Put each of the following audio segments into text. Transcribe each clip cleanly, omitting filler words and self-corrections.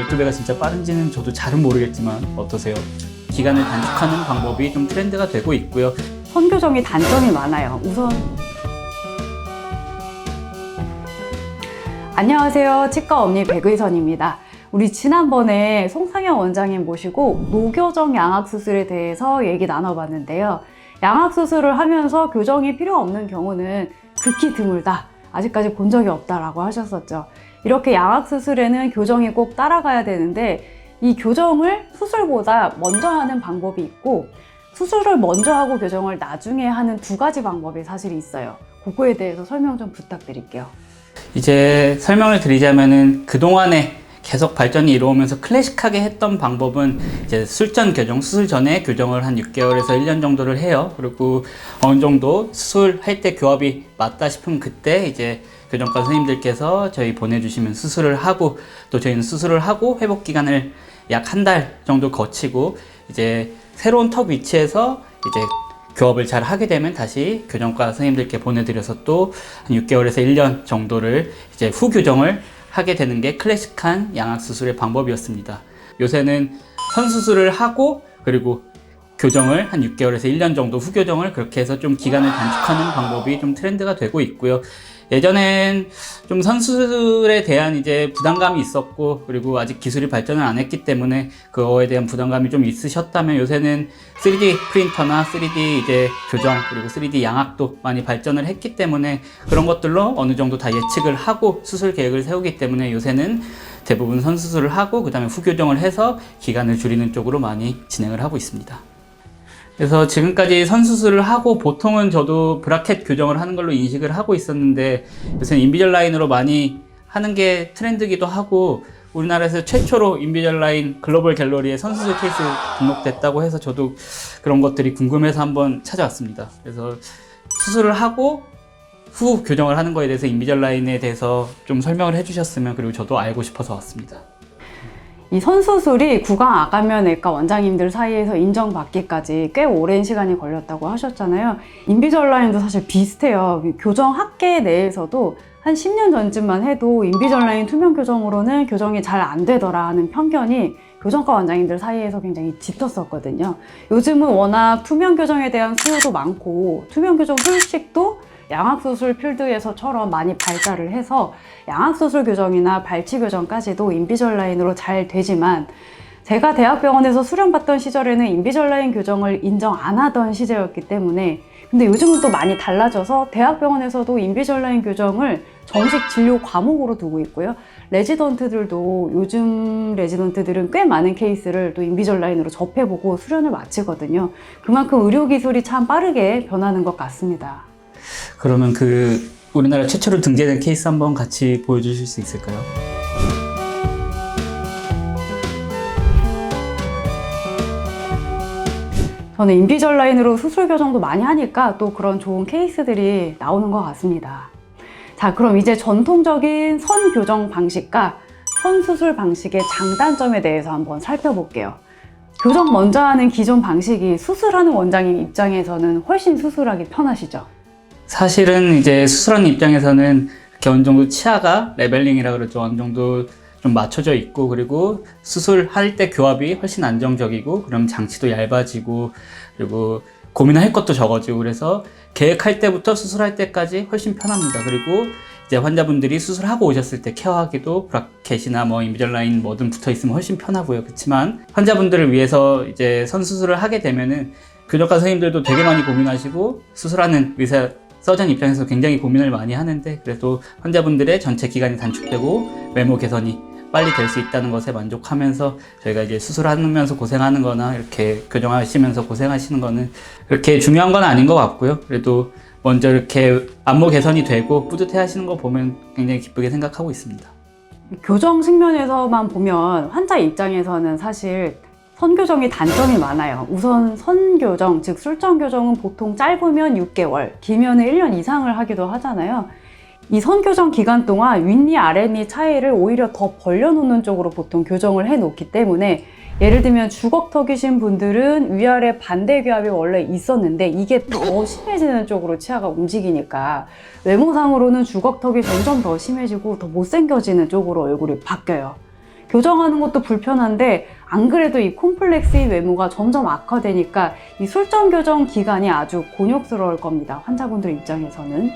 12배가 진짜 빠른지는 저도 잘은 모르겠지만 어떠세요? 기간을 단축하는 방법이 좀 트렌드가 되고 있고요. 선교정이 단점이 많아요. 우선 안녕하세요. 치과 엄니 백의선입니다. 우리 지난번에 송상현 원장님 모시고 노교정 양악수술에 대해서 얘기 나눠봤는데요. 양악수술을 하면서 교정이 필요 없는 경우는 극히 드물다. 아직까지 본 적이 없다라고 하셨었죠. 이렇게 양악수술에는 교정이 꼭 따라가야 되는데 이 교정을 수술보다 먼저 하는 방법이 있고 수술을 먼저 하고 교정을 나중에 하는 두 가지 방법이 사실 있어요. 그거에 대해서 설명 좀 부탁드릴게요. 이제 설명을 드리자면은 그동안에 계속 발전이 이루어오면서 클래식하게 했던 방법은 이제 술전 교정, 수술 전에 교정을 한 6개월에서 1년 정도를 해요. 그리고 어느 정도 수술할 때 교합이 맞다 싶으면 그때 이제 교정과 선생님들께서 저희 보내주시면 수술을 하고 또 저희는 수술을 하고 회복 기간을 약 한 달 정도 거치고 이제 새로운 턱 위치에서 이제 교합을 잘 하게 되면 다시 교정과 선생님들께 보내드려서 또 한 6개월에서 1년 정도를 이제 후 교정을 하게 되는 게 클래식한 양악수술의 방법이었습니다. 요새는 선수술을 하고 그리고 교정을 한 6개월에서 1년 정도 후 교정을 그렇게 해서 좀 기간을 단축하는 방법이 좀 트렌드가 되고 있고요. 예전엔 좀 선수술에 대한 이제 부담감이 있었고 그리고 아직 기술이 발전을 안 했기 때문에 그거에 대한 부담감이 좀 있으셨다면 요새는 3D 프린터나 3D 이제 교정 그리고 3D 양악도 많이 발전을 했기 때문에 그런 것들로 어느 정도 다 예측을 하고 수술 계획을 세우기 때문에 요새는 대부분 선수술을 하고 그 다음에 후 교정을 해서 기간을 줄이는 쪽으로 많이 진행을 하고 있습니다. 그래서 지금까지 선수술을 하고 보통은 저도 브라켓 교정을 하는 걸로 인식을 하고 있었는데 요새는 인비절라인으로 많이 하는 게 트렌드기도 하고 우리나라에서 최초로 인비절라인 글로벌 갤러리에 선수술 케이스 등록됐다고 해서 저도 그런 것들이 궁금해서 한번 찾아왔습니다. 그래서 수술을 하고 후 교정을 하는 거에 대해서 인비절라인에 대해서 좀 설명을 해주셨으면 그리고 저도 알고 싶어서 왔습니다. 이 선수술이 구강암암외과 원장님들 사이에서 인정받기까지 꽤 오랜 시간이 걸렸다고 하셨잖아요. 인비절라인도 사실 비슷해요. 교정 학계 내에서도 한 10년 전쯤만 해도 인비절라인 투명 교정으로는 교정이 잘 안 되더라 하는 편견이 교정과 원장님들 사이에서 굉장히 짙었었거든요. 요즘은 워낙 투명 교정에 대한 수요도 많고 투명 교정 술식도 양악수술 필드에서처럼 많이 발달을 해서 양악수술 교정이나 발치 교정까지도 인비절라인으로 잘 되지만 제가 대학병원에서 수련받던 시절에는 인비절라인 교정을 인정 안 하던 시절이었기 때문에 근데 요즘은 또 많이 달라져서 대학병원에서도 인비절라인 교정을 정식 진료 과목으로 두고 있고요. 레지던트들도 요즘 레지던트들은 꽤 많은 케이스를 또 인비절라인으로 접해보고 수련을 마치거든요. 그만큼 의료기술이 참 빠르게 변하는 것 같습니다. 그러면 우리나라 최초로 등재된 케이스 한번 같이 보여주실 수 있을까요? 저는 인비절라인으로 수술 교정도 많이 하니까 또 그런 좋은 케이스들이 나오는 것 같습니다. 자, 그럼 이제 전통적인 선 교정 방식과 선 수술 방식의 장단점에 대해서 한번 살펴볼게요. 교정 먼저 하는 기존 방식이 수술하는 원장님 입장에서는 훨씬 수술하기 편하시죠? 사실은 이제 수술하는 입장에서는 이렇게 어느 정도 치아가 레벨링이라 그러죠. 어느 정도 좀 맞춰져 있고 그리고 수술할 때 교합이 훨씬 안정적이고 그럼 장치도 얇아지고 그리고 고민할 것도 적어지고 그래서 계획할 때부터 수술할 때까지 훨씬 편합니다. 그리고 이제 환자분들이 수술하고 오셨을 때 케어하기도 브라켓이나 뭐 인비절라인 뭐든 붙어 있으면 훨씬 편하고요. 그렇지만 환자분들을 위해서 이제 선수술을 하게 되면은 교정과 선생님들도 되게 많이 고민하시고 수술하는 의사 서전 입장에서 굉장히 고민을 많이 하는데 그래도 환자분들의 전체 기간이 단축되고 외모 개선이 빨리 될 수 있다는 것에 만족하면서 저희가 이제 수술하면서 고생하는 거나 이렇게 교정하시면서 고생하시는 거는 그렇게 중요한 건 아닌 것 같고요. 그래도 먼저 이렇게 안모 개선이 되고 뿌듯해 하시는 거 보면 굉장히 기쁘게 생각하고 있습니다. 교정 측면에서만 보면 환자 입장에서는 사실 선교정이 단점이 많아요. 우선 선교정, 즉 술전교정은 보통 짧으면 6개월, 길면 1년 이상을 하기도 하잖아요. 이 선교정 기간 동안 윗니, 아랫니 차이를 오히려 더 벌려놓는 쪽으로 보통 교정을 해놓기 때문에 예를 들면 주걱턱이신 분들은 위아래 반대 교합이 원래 있었는데 이게 더 심해지는 쪽으로 치아가 움직이니까 외모상으로는 주걱턱이 점점 더 심해지고 더 못생겨지는 쪽으로 얼굴이 바뀌어요. 교정하는 것도 불편한데 안 그래도 이 콤플렉스의 외모가 점점 악화되니까 이 술전 교정 기간이 아주 곤욕스러울 겁니다. 환자분들 입장에서는.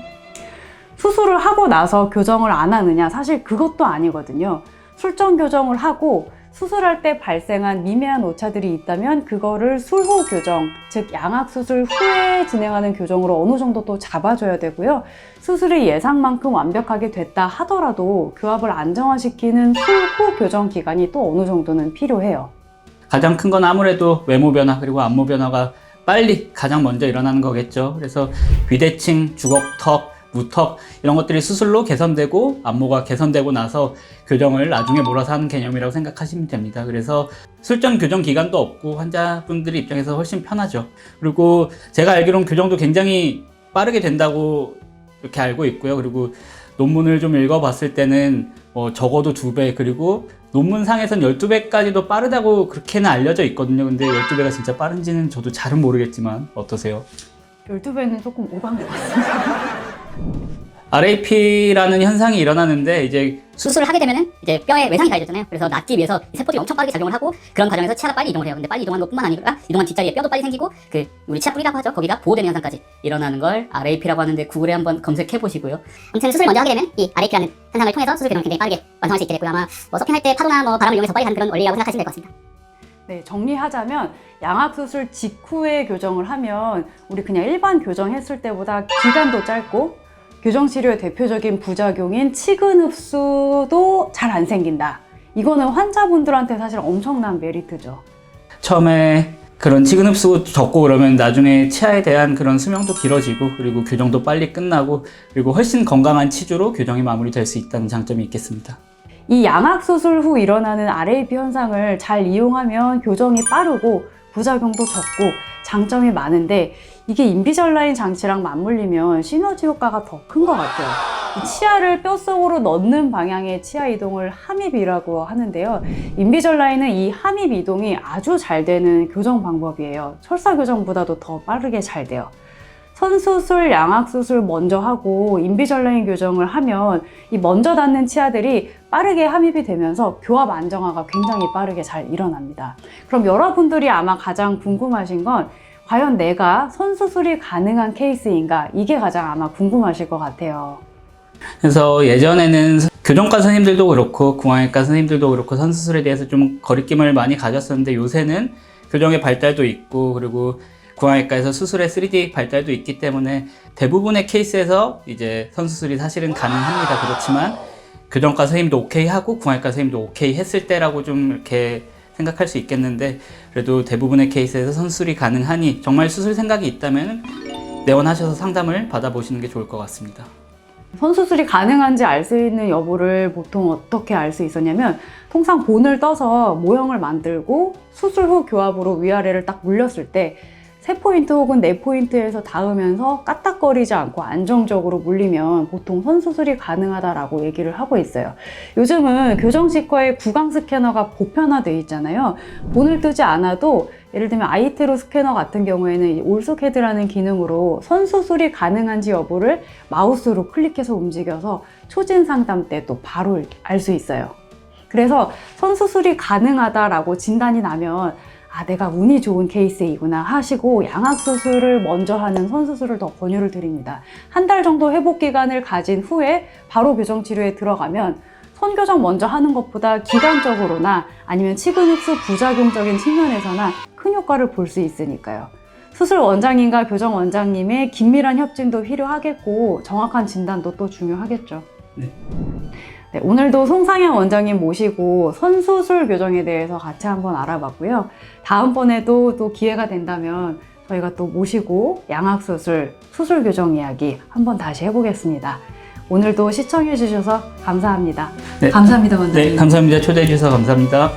수술을 하고 나서 교정을 안 하느냐? 사실 그것도 아니거든요. 술전 교정을 하고 수술할 때 발생한 미미한 오차들이 있다면 그거를 술후 교정, 즉 양악수술 후에 진행하는 교정으로 어느 정도 또 잡아줘야 되고요. 수술이 예상만큼 완벽하게 됐다 하더라도 교합을 안정화시키는 술후 교정 기간이 또 어느 정도는 필요해요. 가장 큰 건 아무래도 외모 변화 그리고 안모 변화가 빨리 가장 먼저 일어나는 거겠죠. 그래서 비대칭, 주걱턱, 무턱 이런 것들이 수술로 개선되고 안모가 개선되고 나서 교정을 나중에 몰아서 하는 개념이라고 생각하시면 됩니다. 그래서 술전 교정 기간도 없고 환자분들 입장에서 훨씬 편하죠. 그리고 제가 알기로는 교정도 굉장히 빠르게 된다고 이렇게 알고 있고요. 그리고 논문을 좀 읽어봤을 때는 적어도 2배 그리고 논문상에선 12배까지도 빠르다고 그렇게는 알려져 있거든요. 근데 12배가 진짜 빠른지는 저도 잘은 모르겠지만 어떠세요? 12배는 조금 오반 것 같습니다. RAP라는 현상이 일어나는데 이제 수술을 하게 되면은 이제 뼈에 외상이 가해졌잖아요. 그래서 낫기 위해서 이 세포들이 엄청 빠르게 작용을 하고 그런 과정에서 치아가 빨리 이동을 해요. 근데 빨리 이동하는 것뿐만 아니라 이동한 뒷자리에 뼈도 빨리 생기고 우리 치아 뿌리라고 하죠. 거기가 보호되는 현상까지 일어나는 걸 RAP라고 하는데 구글에 한번 검색해 보시고요. 아무튼 수술 먼저 하게 되면 이 RAP라는 현상을 통해서 수술 교정을 굉장히 빠르게 완성할 수 있게 되고요. 아마 서핑할 때 파도나 바람을 이용해서 빨리 하는 그런 원리라고 생각하시면 될 것 같습니다. 네, 정리하자면 양악수술 직후에 교정을 하면 우리 그냥 일반 교정했을 때보다 기간도 짧고 교정치료의 대표적인 부작용인 치근 흡수도 잘 안 생긴다. 이거는 환자분들한테 사실 엄청난 메리트죠. 처음에 그런 치근 흡수 적고 그러면 나중에 치아에 대한 그런 수명도 길어지고 그리고 교정도 빨리 끝나고 그리고 훨씬 건강한 치주로 교정이 마무리될 수 있다는 장점이 있겠습니다. 이 양악수술 후 일어나는 RAP 현상을 잘 이용하면 교정이 빠르고 부작용도 적고 장점이 많은데 이게 인비절라인 장치랑 맞물리면 시너지 효과가 더 큰 것 같아요. 이 치아를 뼛속으로 넣는 방향의 치아 이동을 함입이라고 하는데요. 인비절라인은 이 함입 이동이 아주 잘 되는 교정 방법이에요. 철사 교정보다도 더 빠르게 잘 돼요. 선수술, 양악수술 먼저 하고 인비절라인 교정을 하면 이 먼저 닿는 치아들이 빠르게 함입이 되면서 교합 안정화가 굉장히 빠르게 잘 일어납니다. 그럼 여러분들이 아마 가장 궁금하신 건 과연 내가 선수술이 가능한 케이스인가? 이게 가장 아마 궁금하실 것 같아요. 그래서 예전에는 교정과 선생님들도 그렇고 궁합외과 선생님들도 그렇고 선수술에 대해서 좀 거리낌을 많이 가졌었는데 요새는 교정의 발달도 있고 그리고 궁합외과에서 수술의 3D 발달도 있기 때문에 대부분의 케이스에서 이제 선수술이 사실은 가능합니다. 그렇지만 교정과 선생님도 오케이 하고 궁합외과 선생님도 오케이 했을 때라고 좀 이렇게 생각할 수 있겠는데 그래도 대부분의 케이스에서 선수술이 가능하니 정말 수술 생각이 있다면 내원하셔서 상담을 받아보시는 게 좋을 것 같습니다. 선수술이 가능한지 알 수 있는 여부를 보통 어떻게 알 수 있었냐면 통상 본을 떠서 모형을 만들고 수술 후 교합으로 위아래를 딱 물렸을 때 3포인트 혹은 4포인트에서 닿으면서 까딱거리지 않고 안정적으로 물리면 보통 선수술이 가능하다라고 얘기를 하고 있어요. 요즘은 교정치과에 구강 스캐너가 보편화되어 있잖아요. 본을 뜨지 않아도 예를 들면 아이테로 스캐너 같은 경우에는 올소캐드라는 기능으로 선수술이 가능한지 여부를 마우스로 클릭해서 움직여서 초진 상담 때 또 바로 알 수 있어요. 그래서 선수술이 가능하다라고 진단이 나면 내가 운이 좋은 케이스이구나 하시고 양악수술을 먼저 하는 선수술을 더 권유를 드립니다. 한 달 정도 회복 기간을 가진 후에 바로 교정치료에 들어가면 선교정 먼저 하는 것보다 기간적으로나 아니면 치근 흡수 부작용적인 측면에서나 큰 효과를 볼 수 있으니까요. 수술 원장님과 교정 원장님의 긴밀한 협진도 필요하겠고 정확한 진단도 또 중요하겠죠. 네. 네, 오늘도 송상현 원장님 모시고 선수술 교정에 대해서 같이 한번 알아봤고요. 다음번에도 또 기회가 된다면 저희가 또 모시고 양악수술, 수술 교정 이야기 한번 다시 해보겠습니다. 오늘도 시청해 주셔서 감사합니다. 네. 감사합니다, 원장님. 네, 감사합니다. 초대해 주셔서 감사합니다.